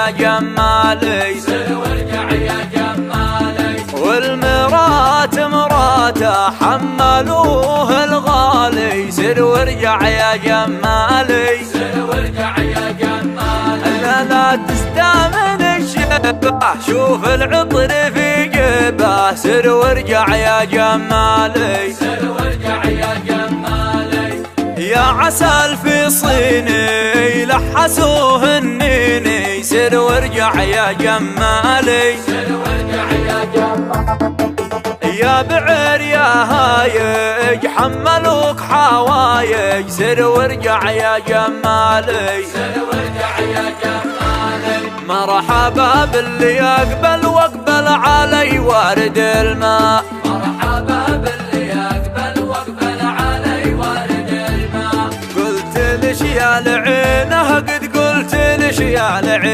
يا جمالي، سر وارجع يا جمالي. والمرات مراته حملوه الغالي، سر وارجع يا جمالي، سر وارجع يا جمالي. لا تستامن الشبه، شوف العطر في جبه، سر وارجع يا جمالي، سر وارجع يا جمالي. يا عسل في صيني لحسوه النيني، سر وارجع يا جمالي، سر وارجع يا جمالي. يا بعير يا هايج حملوك حوايج، سر وارجع يا جمالي، سر وارجع يا جمالي. مرحبا باللي يقبل واقبل علي وارد الماء، مرحبا باللي يقبل واقبل علي وارد الماء. قلت لش يا لعينه قد قلت لش يا لعينه.